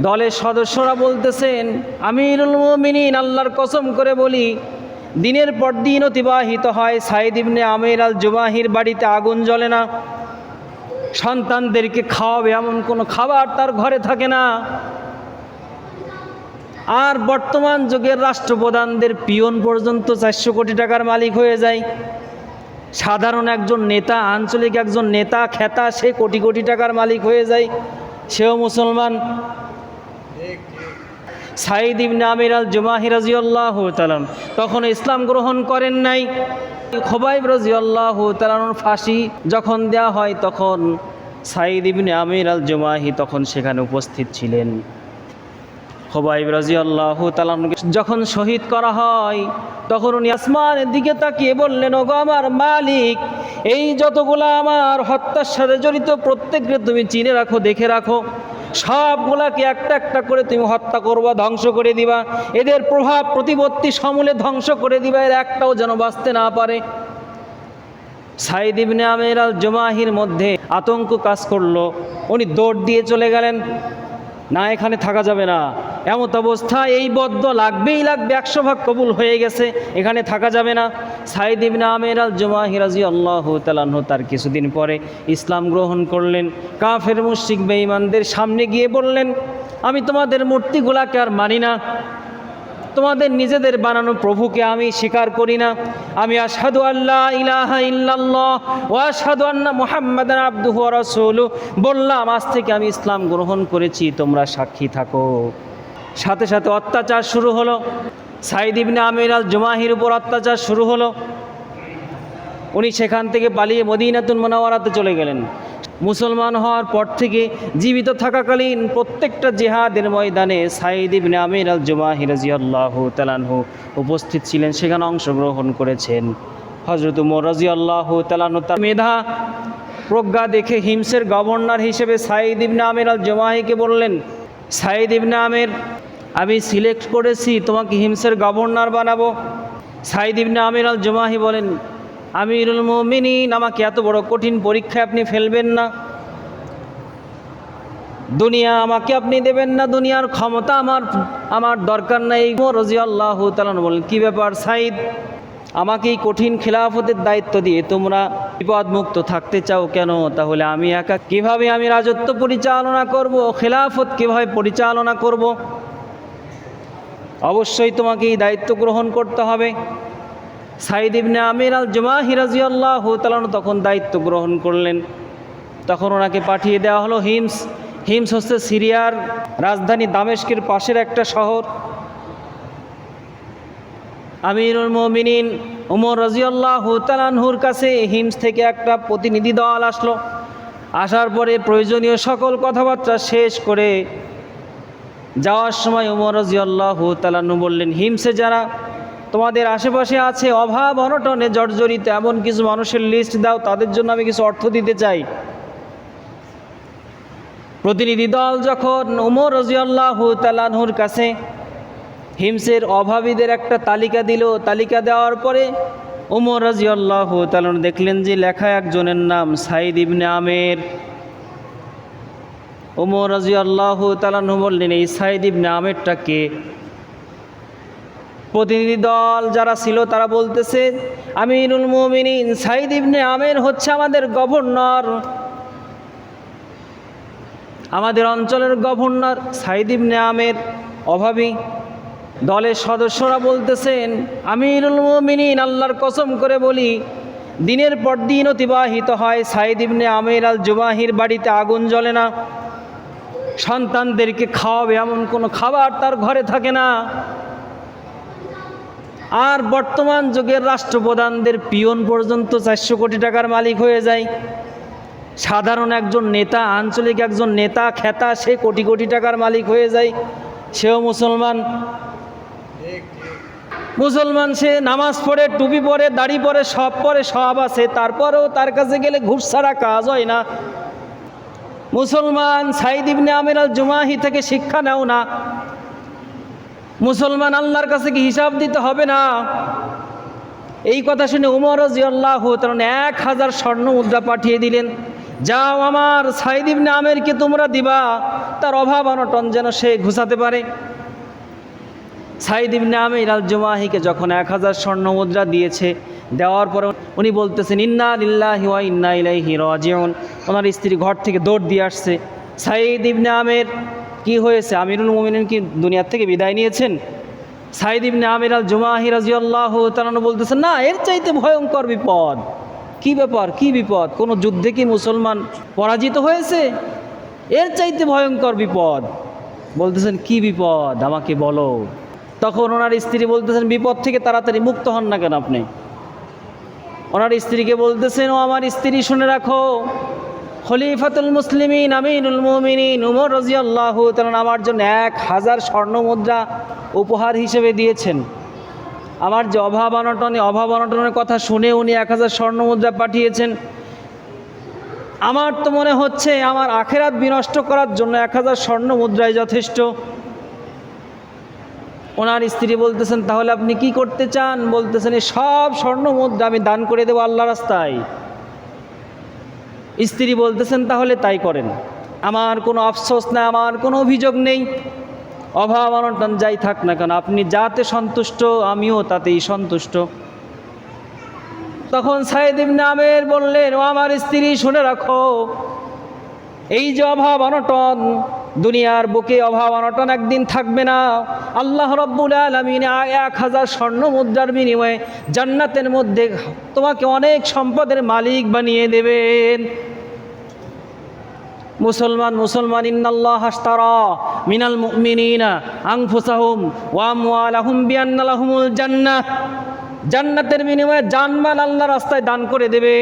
দলের সদস্যরা বলতেছেন, আমিরুল মুমিনিন আল্লাহর কসম করে বলি, দিনের পর দিন অতিবাহিত হয়, সাইদ ইবনে আমির আল জুমাহির বাড়িতে আগুন জ্বলে না, সন্তানদেরকে খাওয়াবে এমন কোনো খাবার তার ঘরে থাকে না। আর বর্তমান যুগের রাষ্ট্রপ্রধানদের পিয়ন পর্যন্ত 400 কোটি টাকার মালিক হয়ে যায়। সাধারণ একজন নেতা, আঞ্চলিক একজন নেতা খেতা, সে কোটি কোটি টাকার মালিক হয়ে যায়, সেও মুসলমান। সাইদ ইবনে আমির আল জুমাহি রাদিয়াল্লাহু তাআলা তখন ইসলাম গ্রহণ করেন নাই। খুবাইব রাদিয়াল্লাহু তাআলার ফাঁসি যখন দেওয়া হয়, তখন সাইদ ইবনে আমির আল জুমাহি তখন সেখানে উপস্থিত ছিলেন। খুবাইব রাদিয়াল্লাহু তাআলা যখন শহীদ করা হয়, তখন উনি আসমানের দিকে তাকিয়ে বললেন, ওগো আমার মালিক, এই যতগুলা আমার হত্যার সাথে জড়িত প্রত্যেককে তুমি চিনে রাখো, দেখে রাখো, সবগুলাকে একটা একটা করে তুমি হত্যা করবা, ধ্বংস করে দিবা, এদের প্রভাব প্রতিপত্তি সমূলে ধ্বংস করে দিবা, এর একটাও যেন বাঁচতে না পারে। সাইদ ইবনে আমির আল জুমাহির মধ্যে আতঙ্ক কাজ করলো। উনি দৌড় দিয়ে চলে গেলেন, না এখানে থাকা যাবে না, এমত অবস্থা, এই বদ্ধ লাগবেই লাগবে, 100 ভাগ কবুল হয়ে গেছে, এখানে থাকা যাবে না। সাইদ ইবনে আমির আল জুমাহি রাদিয়াল্লাহু তাআলা তার কিছুদিন পরে ইসলাম গ্রহণ করলেন। কাফের মুশরিক বেঈমানদের সামনে গিয়ে বললেন, আমি তোমাদের মূর্তিগুলাকে আর মানি না, তোমাদের নিজেদের বানানো প্রভুকে আমি স্বীকার করি না, আমি আশহাদু আল্লা ইলাহা ইল্লাল্লাহ ওয়া আশহাদু আন্না মুহাম্মাদান আবদুহু ওয়া রাসূলুহু বললাম, আজ থেকে আমি ইসলাম গ্রহণ করেছি, তোমরা সাক্ষী থাকো। সাথে সাথে অত্যাচার শুরু হলো, সাইদ ইবনে আমির আল জুমাহির উপর অত্যাচার শুরু হলো। উনি সেখান থেকে পালিয়ে মদিনাতুল মুনাওয়ারাতে চলে গেলেন। মুসলমান হওয়ার পর থেকে জীবিত থাকাকালীন প্রত্যেকটা জিহাদের ময়দানে সাইদ ইবনে আমির আল জুমাহি রাদিয়াল্লাহু তাআলা উপস্থিত ছিলেন, সেখানে অংশগ্রহণ করেছেন। হযরত ওমর রাদিয়াল্লাহু তাআলা তার মেধা প্রজ্ঞা দেখে হিমসের গভর্নর হিসেবে সাইদ ইবনে আমির আল জুমাহিকে বললেন, সাইদ ইবনে আমির, আমি সিলেক্ট করেছি তোমাকে হিমসের গভর্নর বানাবো। সাইদ ইবনে আমির আল জুমাহি বলেন, আমিরুল মুমিনিন, আমাকে এত বড় কঠিন পরীক্ষায় আপনি ফেলবেন না, দুনিয়া আমাকে আপনি দেবেন না, দুনিয়ার ক্ষমতা আমার দরকার নাই। ওমর রাদিয়াল্লাহু তাআলা বলেন, কি ব্যাপার সাইদ, আমাকে এই কঠিন খেলাফতের দায়িত্ব দিয়ে তোমরা বিপদমুক্ত থাকতে চাও কেন? তাহলে আমি একা কিভাবে আমি রাজত্ব পরিচালনা করব, খেলাফত কিভাবে পরিচালনা করব? অবশ্যই তোমাকে এই দায়িত্ব গ্রহণ করতে হবে। সাইদ ইবনে আমির আল জুমাহি রাদিয়াল্লাহু তাআলা তখন দায়িত্ব গ্রহণ করলেন। তখন ওনাকে পাঠিয়ে দেওয়া হলো হিমস। হিমস হচ্ছে সিরিয়ার রাজধানী দামেস্কের পাশের একটা শহর। আমিরুল মুমিনিন ওমর রাদিয়াল্লাহু তাআলা আনহুর কাছে হিমস থেকে একটা প্রতিনিধি দল আসলো। আসার পরে প্রয়োজনীয় সকল কথাবার্তা শেষ করে যাওয়ার সময় ওমর রাদিয়াল্লাহু তাআলা বললেন, হিমসে যারা তোমাদের আশেপাশে আছে, অভাব অনটনে জর্জরিত এমন কিছু মানুষের লিস্ট দাও, তাদের জন্য আমি কিছু অর্থ দিতে চাই। প্রতিনিধি দল যখন ওমর রাদিয়াল্লাহু তাআলা আনহুর কাছে হিমসের অভাবীদের একটা তালিকা দিল, তালিকা দেওয়ার পরে ওমর রাদিয়াল্লাহু তাআলা দেখলেন যে লেখা একজনের নাম সাইদ ইবনে আমির। ওমর রাদিয়াল্লাহু তাআলা বললেন, এই সাইদ ইবনে আমিরটা কে? প্রতিনিধি দল যারা ছিল তারা বলতেছে, আমিরুল মুমিনিন সাইদ ইবনে আমির হচ্ছে আমাদের গভর্নর, আমাদের অঞ্চলের গভর্নর সাইদ ইবনে আমির অভাবী। দলের সদস্যরা বলতেছেন, আমিরুল মুমিনিন আল্লাহর কসম করে বলি, দিনের পর দিন অতিবাহিত হয়, সাইদ ইবনে আমির আল জুমাহির বাড়িতে আগুন জ্বলে না, সন্তানদেরকে খাওয়াবে এমন কোনো খাবার তার ঘরে থাকে না। আর বর্তমান যুগের রাষ্ট্রপ্রধানদের পিয়ন পর্যন্ত 400 কোটি টাকার মালিক হয়ে যায়। সাধারণ একজন নেতা, আঞ্চলিক একজন নেতা খেতা, সে কোটি কোটি টাকার মালিক হয়ে যায়, সেও মুসলমান। মুসলমান, সে নামাজ পড়ে, টুপি পরে, দাড়ি পরে, সব আছে, তারপরেও তার কাছে গেলে ঘুষ ছাড়া কাজ হয় না। মুসলমান, সাইদ ইবনে আমির আল জুমাহি থেকে শিক্ষা নাও না। মুসলমান, আল্লাহর কাছে কি হিসাব দিতে হবে না? এই কথা শুনে ওমর রাদিয়াল্লাহু তাআলা 1000 স্বর্ণ মুদ্রা পাঠিয়ে দিলেন, যাও আমার সাইদ ইবনে আমেরকে তোমরা দিবা, তার অভাব অনটন যেন সে ঘুচাতে পারে। সাইদ ইবনে আমির আল জুমাহিকে যখন 1000 স্বর্ণ মুদ্রা দিয়েছে, দেওয়ার পরে উনি বলতেছেন ইন্না লিল্লাহি ওয়া ইন্না ইলাইহি রাজিউন। ওনার স্ত্রী ঘর থেকে দৌড় দিয়ে আসছে। সাইদ ইবনে আমের কি হয়েছে? আমিরুল মুমিনিন কি দুনিয়া থেকে বিদায় নিয়েছেন? সাইদ ইবনে আমির আল জুমাহি রাদিয়াল্লাহু তাআলা বলতেছেন, না, এর চাইতে ভয়ঙ্কর বিপদ। কি ব্যাপার? কি বিপদ? কোনো যুদ্ধে কি মুসলমান পরাজিত হয়েছে? এর চাইতে ভয়ঙ্কর বিপদ। বলতেছেন কি বিপদ, আমাকে বলো। তখন ওনার স্ত্রী বলতেছেন, বিপদ থেকে তাড়াতাড়ি মুক্ত হন না কেন আপনি? ওনার স্ত্রীকে বলতেছেন, ও আমার স্ত্রী শুনে রাখো, খলিফাতুল মুসলিমিন আমিনুল মুমিনিন উমর রাদিয়াল্লাহু তাআলা আমার জন্য 1000 স্বর্ণ মুদ্রা উপহার হিসেবে দিয়েছেন। আমার যে অভাব অনটনের কথা শুনে উনি 1000 স্বর্ণ মুদ্রা পাঠিয়েছেন। আমার তো মনে হচ্ছে আমার আখেরাত বিনষ্ট করার জন্য 1000 স্বর্ণ মুদ্রাই যথেষ্ট। ওনার স্ত্রী বলতেছেন, তাহলে আপনি কি করতে চান? বলতেছেন, এই সব স্বর্ণ মুদ্রা আমি দান করে দেবো আল্লাহর রাস্তায়। স্ত্রী বলতেছেন, তাহলে তাই করেন, আমার কোনো আফসোস না, আমার কোনো অভিযোগ নেই। অভাব অনটন যাই থাক না কেন, আপনি যাতে সন্তুষ্ট আমিও তাতেই সন্তুষ্ট। তখন সাইদ ইবনে আমের বললেন, ও আমার স্ত্রী শুনে রাখো, এই যে অভাব অনটন, দুনিয়ার বুকে অভাব অনটন একদিন থাকবে না। আল্লাহ রাব্বুল আলামিন 1000 স্বর্ণ মুদ্রার বিনিময়ে জান্নাতের মধ্যে তোমাকে অনেক সম্পদের মালিক বানিয়ে দেবেন। মুসলমান ইন্নাল্লাহ আশতারা মিনাল মুমিনিনা আনফুসাহুম ওয়া আমওয়ালাহুম বিআন্না লাহুমুল জান্নাহ। জান্নাতের বিনিময়ে জানমাল আল্লাহ রাস্তায় দান করে দেবে।